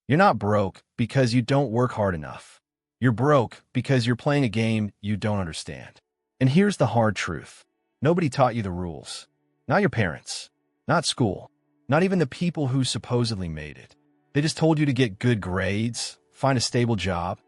You're not broke because you don't work hard enough. You're broke because you're playing a game you don't understand. And here's the hard truth. Nobody taught you the rules. Not your parents. Not school. Not even the people who supposedly made it. They just told you to get good grades, find a stable job,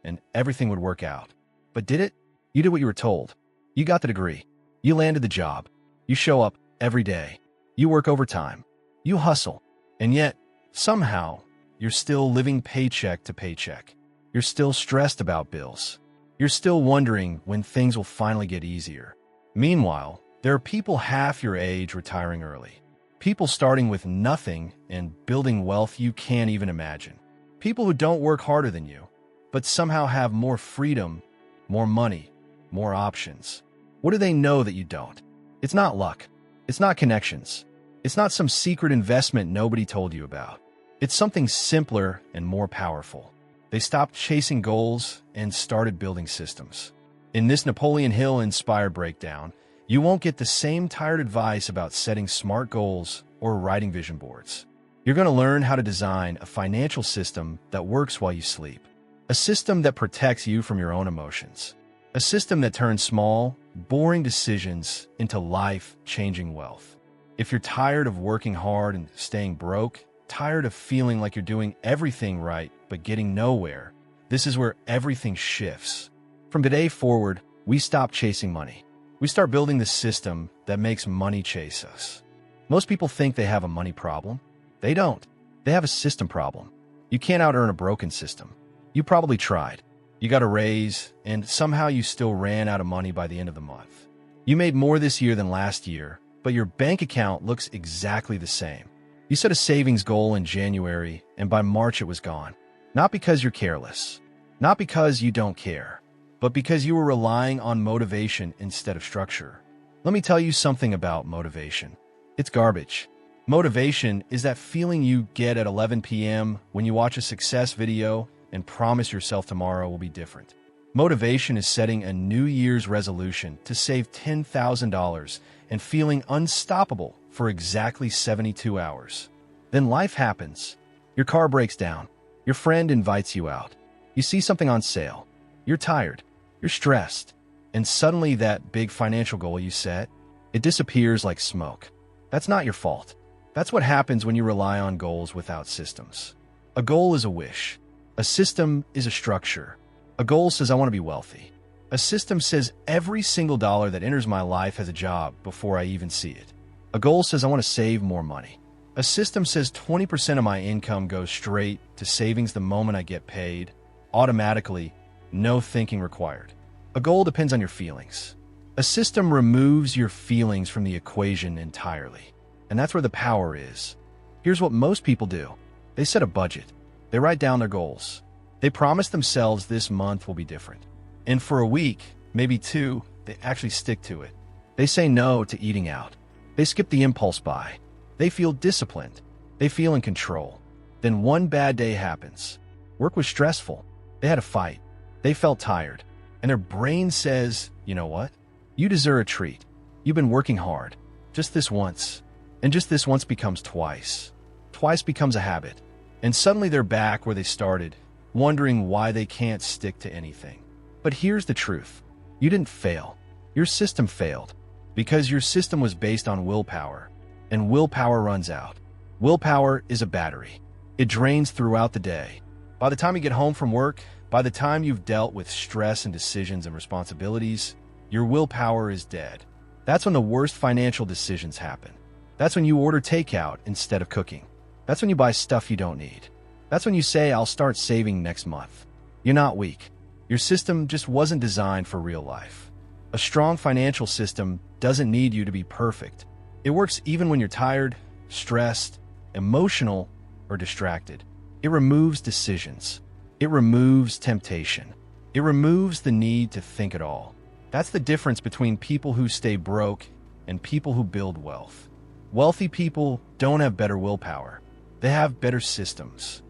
and everything would work out. But did it? You did what you were told. You got the degree. You landed the job. You show up every day. You work overtime. You hustle. And yet, somehow, you're still living paycheck to paycheck. You're still stressed about bills. You're still wondering when things will finally get easier. Meanwhile, there are people half your age retiring early. People starting with nothing and building wealth you can't even imagine. People who don't work harder than you, but somehow have more freedom, more money, more options. What do they know that you don't? It's not luck. It's not connections. It's not some secret investment nobody told you about. It's something simpler and more powerful. They stopped chasing goals and started building systems. In this Napoleon Hill inspired breakdown, you won't get the same tired advice about setting smart goals or writing vision boards. You're going to learn how to design a financial system that works while you sleep. A system that protects you from your own emotions. A system that turns small, boring decisions into life-changing wealth. If you're tired of working hard and staying broke, tired of feeling like you're doing everything right but getting nowhere, this is where everything shifts. From today forward, we stop chasing money. We start building the system that makes money chase us. Most people think they have a money problem. They don't. They have a system problem. You can't out-earn a broken system. You probably tried. You got a raise, and somehow you still ran out of money by the end of the month. You made more this year than last year, but your bank account looks exactly the same. You set a savings goal in January, and by March it was gone. Not because you're careless. Not because you don't care. But because you were relying on motivation instead of structure. Let me tell you something about motivation. It's garbage. Motivation is that feeling you get at 11 p.m. when you watch a success video and promise yourself tomorrow will be different. Motivation is setting a New Year's resolution to save $10,000 and feeling unstoppable for exactly 72 hours. Then life happens. Your car breaks down. Your friend invites you out. You see something on sale. You're tired. You're stressed. And suddenly that big financial goal you set, it disappears like smoke. That's not your fault. That's what happens when you rely on goals without systems. A goal is a wish. A system is a structure. A goal says I want to be wealthy. A system says every single dollar that enters my life has a job before I even see it. A goal says I want to save more money. A system says 20% of my income goes straight to savings the moment I get paid, automatically, no thinking required. A goal depends on your feelings. A system removes your feelings from the equation entirely. And that's where the power is. Here's what most people do. They set a budget. They write down their goals. They promise themselves this month will be different. And for a week, maybe two, they actually stick to it. They say no to eating out. They skip the impulse buy. They feel disciplined. They feel in control. Then one bad day happens. Work was stressful. They had a fight. They felt tired. And their brain says, you know what? You deserve a treat. You've been working hard. Just this once. And just this once becomes twice. Twice becomes a habit. And suddenly they're back where they started, wondering why they can't stick to anything. But here's the truth. You didn't fail. Your system failed. Because your system was based on willpower. And willpower runs out. Willpower is a battery. It drains throughout the day. By the time you get home from work, by the time you've dealt with stress and decisions and responsibilities, your willpower is dead. That's when the worst financial decisions happen. That's when you order takeout instead of cooking. That's when you buy stuff you don't need. That's when you say, I'll start saving next month. You're not weak. Your system just wasn't designed for real life. A strong financial system doesn't need you to be perfect. It works even when you're tired, stressed, emotional, or distracted. It removes decisions. It removes temptation. It removes the need to think at all. That's the difference between people who stay broke and people who build wealth. Wealthy people don't have better willpower. They have better systems.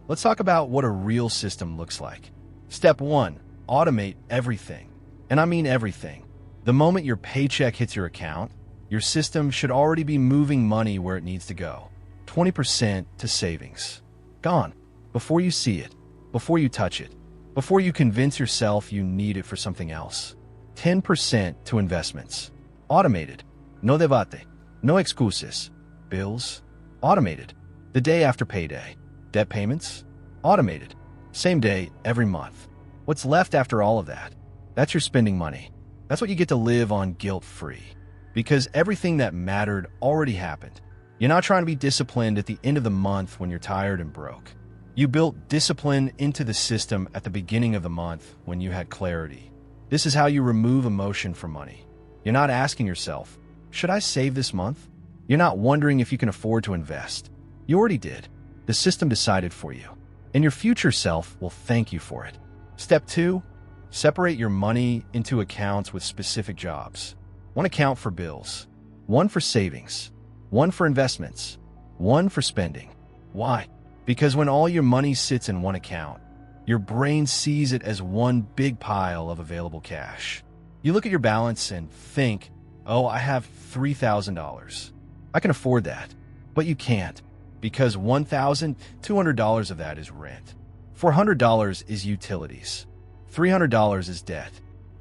Let's talk about what a real system looks like. Step 1, automate everything. And I mean everything. The moment your paycheck hits your account, your system should already be moving money where it needs to go. 20% to savings. Gone. before you see it, before you touch it, before you convince yourself you need it for something else. 10% to investments. Automated. No debate. No excuses. Bills. Automated. The day after payday. Debt payments. Automated. Same day, every month. What's left after all of that? That's your spending money. That's what you get to live on guilt-free. Because everything that mattered already happened. You're not trying to be disciplined at the end of the month when you're tired and broke. You built discipline into the system at the beginning of the month when you had clarity. This is how you remove emotion from money. You're not asking yourself, should I save this month? You're not wondering if you can afford to invest. You already did. The system decided for you. And your future self will thank you for it. Step 2, separate your money into accounts with specific jobs. One account for bills, one for savings, one for investments, one for spending. Why? Because when all your money sits in one account, your brain sees it as one big pile of available cash. You look at your balance and think, oh, I have $3,000. I can afford that. But you can't, because $1,200 of that is rent. $400 is utilities. $300 is debt.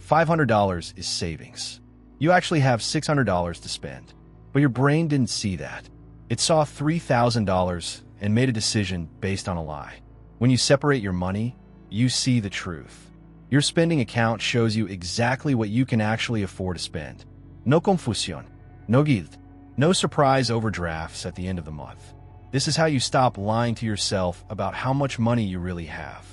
$500 is savings. You actually have $600 to spend. But your brain didn't see that. It saw $3,000 and made a decision based on a lie. When you separate your money, you see the truth. Your spending account shows you exactly what you can actually afford to spend. No confusión, no guilt, no surprise overdrafts at the end of the month. This is how you stop lying to yourself about how much money you really have.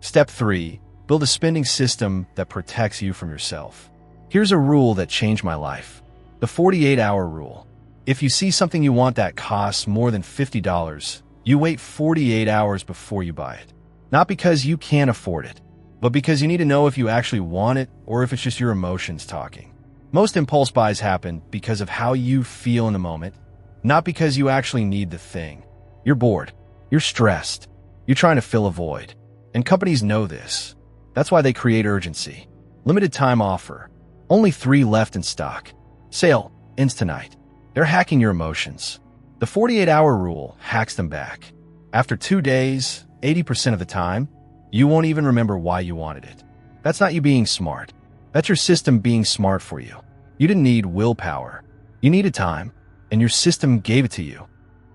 Step 3, build a spending system that protects you from yourself. Here's a rule that changed my life. The 48-hour rule. If you see something you want that costs more than $50, you wait 48 hours before you buy it. Not because you can't afford it, but because you need to know if you actually want it or if it's just your emotions talking. Most impulse buys happen because of how you feel in the moment, not because you actually need the thing. You're bored. You're stressed. You're trying to fill a void. And companies know this. That's why they create urgency. Limited time offer. Only 3 left in stock. Sale ends tonight. They're hacking your emotions. The 48-hour rule hacks them back. After 2 days, 80% of the time, you won't even remember why you wanted it. That's not you being smart. That's your system being smart for you. You didn't need willpower. You needed time, and your system gave it to you.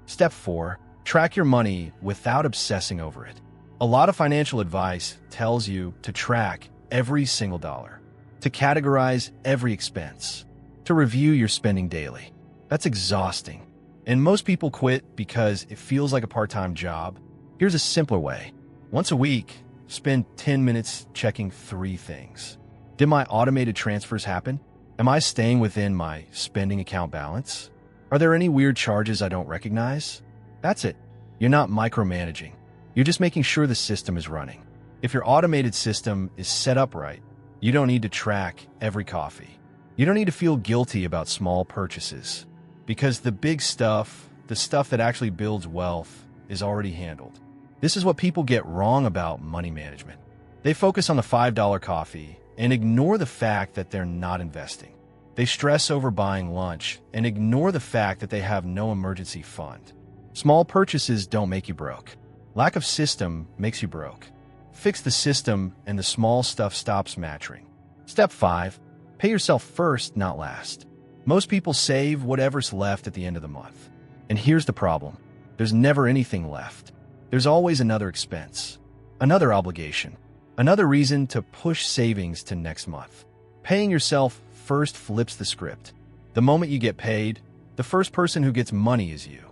Step 4, track your money without obsessing over it. A lot of financial advice tells you to track every single dollar, to categorize every expense, to review your spending daily. That's exhausting. And most people quit because it feels like a part-time job. Here's a simpler way. Once a week, spend 10 minutes checking 3 things. Did my automated transfers happen? Am I staying within my spending account balance? Are there any weird charges I don't recognize? That's it. You're not micromanaging. You're just making sure the system is running. If your automated system is set up right, you don't need to track every coffee. You don't need to feel guilty about small purchases. Because the big stuff, the stuff that actually builds wealth, is already handled. This is what people get wrong about money management. They focus on the $5 coffee and ignore the fact that they're not investing. They stress over buying lunch and ignore the fact that they have no emergency fund. Small purchases don't make you broke. Lack of system makes you broke. Fix the system and the small stuff stops matching. Step 5, pay yourself first, not last. Most people save whatever's left at the end of the month. And here's the problem. There's never anything left. There's always another expense, another obligation, another reason to push savings to next month. Paying yourself first flips the script. The moment you get paid, the first person who gets money is you.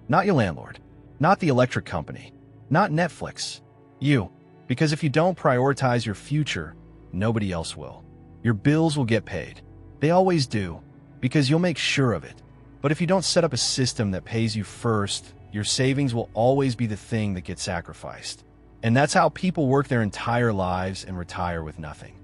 Not your landlord, not the electric company, not Netflix. You. Because if you don't prioritize your future, nobody else will. Your bills will get paid. They always do, because you'll make sure of it. But if you don't set up a system that pays you first, your savings will always be the thing that gets sacrificed. And that's how people work their entire lives and retire with nothing.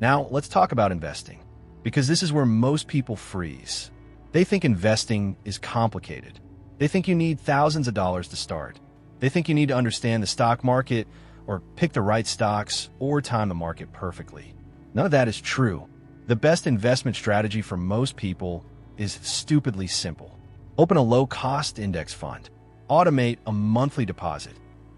Now, let's talk about investing, because this is where most people freeze. They think investing is complicated. They think you need thousands of dollars to start. They think you need to understand the stock market, or pick the right stocks, or time the market perfectly. None of that is true. The best investment strategy for most people is stupidly simple. Open a low-cost index fund. Automate a monthly deposit.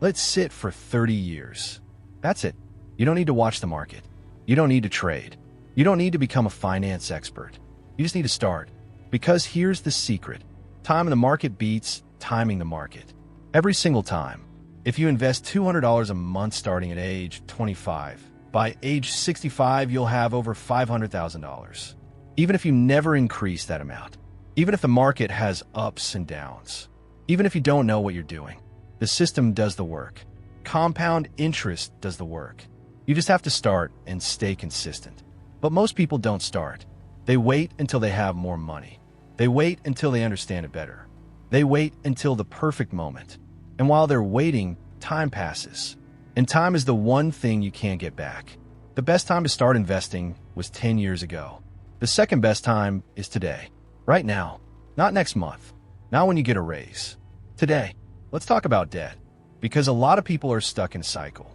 Let sit for 30 years. That's it. You don't need to watch the market. You don't need to trade. You don't need to become a finance expert. You just need to start. Because here's the secret. Time in the market beats timing the market. Every single time. If you invest $200 a month starting at age 25, by age 65, you'll have over $500,000. Even if you never increase that amount. Even if the market has ups and downs. Even if you don't know what you're doing. The system does the work. Compound interest does the work. You just have to start and stay consistent. But most people don't start. They wait until they have more money. They wait until they understand it better. They wait until the perfect moment. And while they're waiting, time passes. And time is the one thing you can't get back. The best time to start investing was 10 years ago. The second best time is today. Right now. Not next month. Not when you get a raise. Today. Let's talk about debt. Because a lot of people are stuck in a cycle.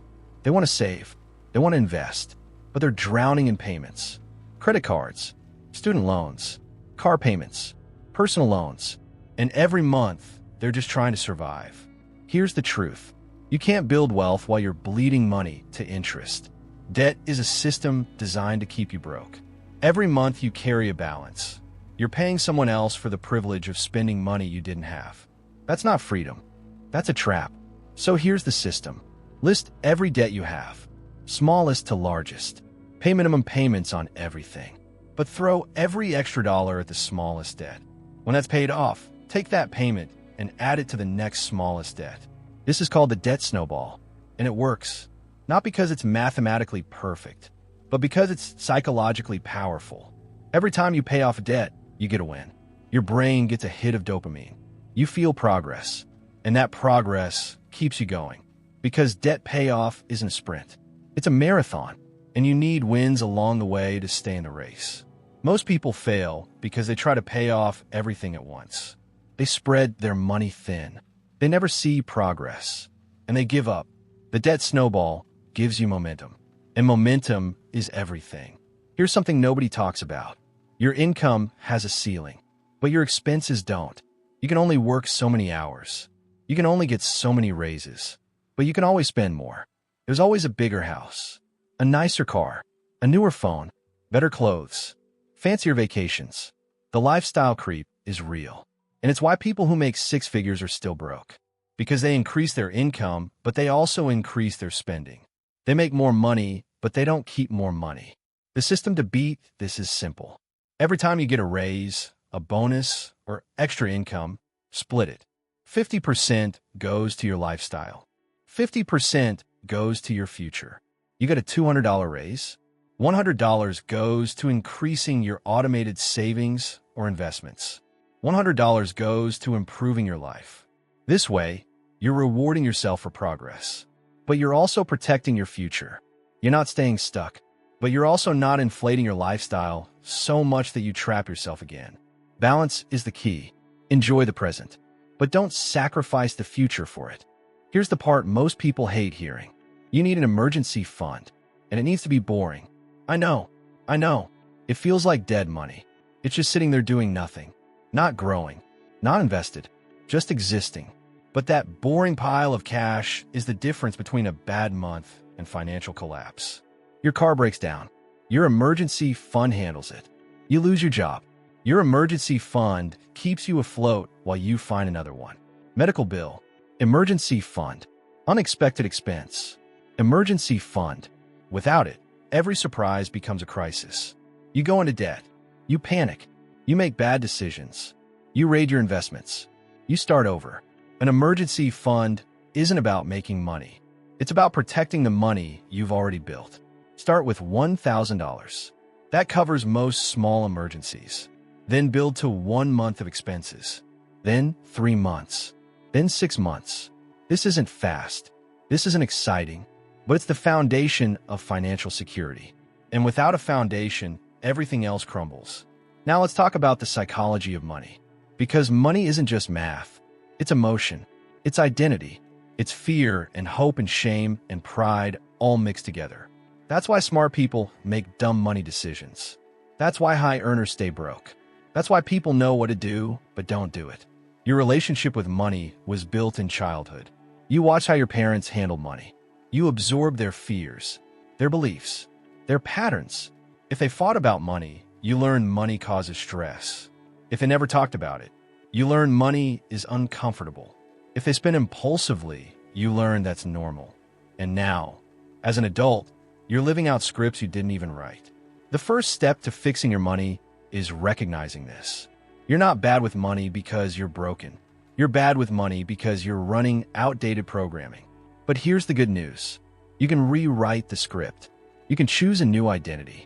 They want to save. They want to invest. But they're drowning in payments. Credit cards. Student loans. Car payments. Personal loans. And every month, they're just trying to survive. Here's the truth. You can't build wealth while you're bleeding money to interest. Debt is a system designed to keep you broke. Every month you carry a balance. You're paying someone else for the privilege of spending money you didn't have. That's not freedom. That's a trap. So here's the system. List every debt you have, smallest to largest. Pay minimum payments on everything. But throw every extra dollar at the smallest debt. When that's paid off, take that payment and add it to the next smallest debt. This is called the debt snowball, and it works. Not because it's mathematically perfect, but because it's psychologically powerful. Every time you pay off a debt, you get a win. Your brain gets a hit of dopamine. You feel progress, and that progress keeps you going. Because debt payoff isn't a sprint. It's a marathon, and you need wins along the way to stay in the race. Most people fail because they try to pay off everything at once. They spread their money thin. They never see progress, and they give up. The debt snowball gives you momentum, and momentum is everything. Here's something nobody talks about. Your income has a ceiling, but your expenses don't. You can only work so many hours. You can only get so many raises, but you can always spend more. There's always a bigger house, a nicer car, a newer phone, better clothes, fancier vacations. The lifestyle creep is real. And it's why people who make six figures are still broke. Because they increase their income, but they also increase their spending. They make more money, but they don't keep more money. The system to beat this is simple. Every time you get a raise, a bonus, or extra income, split it. 50% goes to your lifestyle. 50% goes to your future. You get a $200 raise. $100 goes to increasing your automated savings or investments. $100 goes to improving your life. This way, you're rewarding yourself for progress. But you're also protecting your future. You're not staying stuck, but you're also not inflating your lifestyle so much that you trap yourself again. Balance is the key. Enjoy the present, but don't sacrifice the future for it. Here's the part most people hate hearing. You need an emergency fund, and it needs to be boring. I know. It feels like dead money. It's just sitting there doing nothing. Not growing, not invested, just existing. But that boring pile of cash is the difference between a bad month and financial collapse. Your car breaks down. Your emergency fund handles it. You lose your job. Your emergency fund keeps you afloat while you find another one. Medical bill, emergency fund, unexpected expense, emergency fund. Without it, every surprise becomes a crisis. You go into debt. You panic. You make bad decisions. You raid your investments. You start over. An emergency fund isn't about making money. It's about protecting the money you've already built. Start with $1,000. That covers most small emergencies. Then build to 1 month of expenses. Then 3 months. Then 6 months. This isn't fast. This isn't exciting. But it's the foundation of financial security. And without a foundation, everything else crumbles. Now let's talk about the psychology of money. Because money isn't just math. It's emotion. It's identity. It's fear and hope and shame and pride all mixed together. That's why smart people make dumb money decisions. That's why high earners stay broke. That's why people know what to do but don't do it. Your relationship with money was built in childhood. You watch how your parents handle money. You absorb their fears, their beliefs, their patterns. If they fought about money, you learn money causes stress. If they never talked about it, you learn money is uncomfortable. If they spend impulsively, you learn that's normal. And now, as an adult, you're living out scripts you didn't even write. The first step to fixing your money is recognizing this. You're not bad with money because you're broken. You're bad with money because you're running outdated programming. But here's the good news. You can rewrite the script. You can choose a new identity.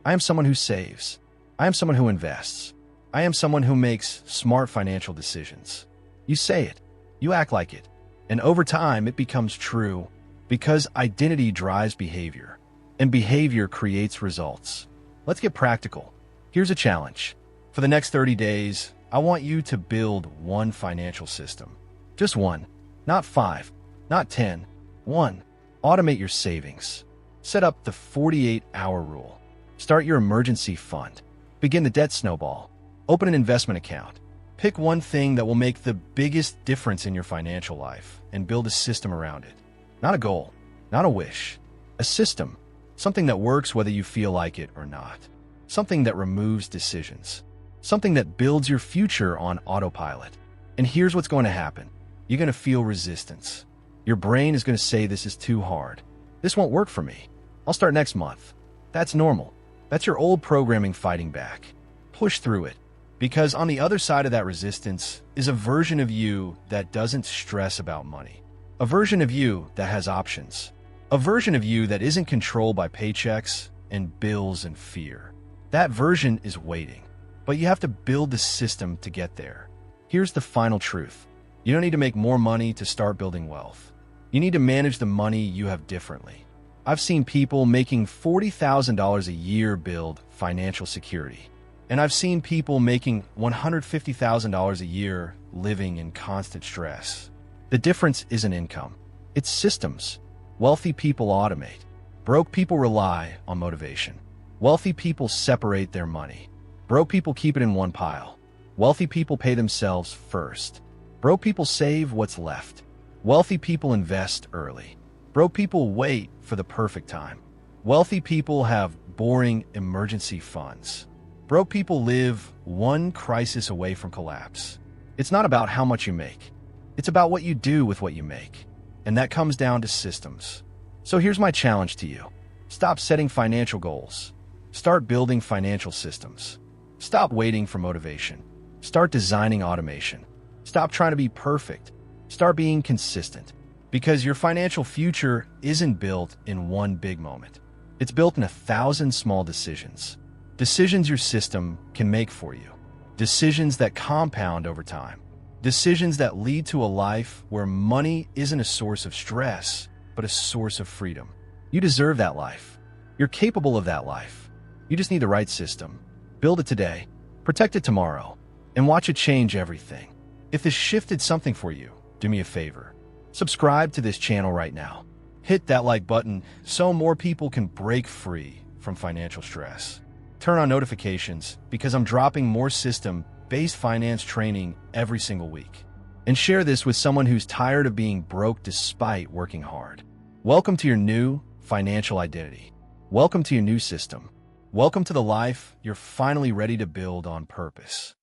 I am someone who saves. I am someone who invests. I am someone who makes smart financial decisions. You say it. You act like it. And over time, it becomes true because identity drives behavior, and behavior creates results. Let's get practical. Here's a challenge. For the next 30 days, I want you to build one financial system. Just one. Not 5. Not 10. 1. Automate your savings. Set up the 48-hour rule. Start your emergency fund. Begin the debt snowball. Open an investment account. Pick one thing that will make the biggest difference in your financial life and build a system around it. Not a goal, not a wish. A system. Something that works whether you feel like it or not. Something that removes decisions. Something that builds your future on autopilot. And here's what's going to happen. You're going to feel resistance. Your brain is going to say this is too hard. This won't work for me. I'll start next month. That's normal. That's your old programming fighting back. Push through it. Because on the other side of that resistance is a version of you that doesn't stress about money. A version of you that has options. A version of you that isn't controlled by paychecks and bills and fear. That version is waiting. But you have to build the system to get there. Here's the final truth. You don't need to make more money to start building wealth. You need to manage the money you have differently. I've seen people making $40,000 a year build financial security. And I've seen people making $150,000 a year living in constant stress. The difference isn't income. It's systems. Wealthy people automate. Broke people rely on motivation. Wealthy people separate their money. Broke people keep it in one pile. Wealthy people pay themselves first. Broke people save what's left. Wealthy people invest early. Broke people wait for the perfect time. Wealthy people have boring emergency funds. Broke people live one crisis away from collapse. It's not about how much you make. It's about what you do with what you make. And that comes down to systems. So here's my challenge to you. Stop setting financial goals. Start building financial systems. Stop waiting for motivation. Start designing automation. Stop trying to be perfect. Start being consistent. Because your financial future isn't built in one big moment. It's built in 1,000 small decisions. Decisions your system can make for you. Decisions that compound over time. Decisions that lead to a life where money isn't a source of stress, but a source of freedom. You deserve that life. You're capable of that life. You just need the right system. Build it today, protect it tomorrow, and watch it change everything. If this shifted something for you, do me a favor. Subscribe to this channel right now. Hit that like button so more people can break free from financial stress. Turn on notifications because I'm dropping more system-based finance training every single week. And share this with someone who's tired of being broke despite working hard. Welcome to your new financial identity. Welcome to your new system. Welcome to the life you're finally ready to build on purpose.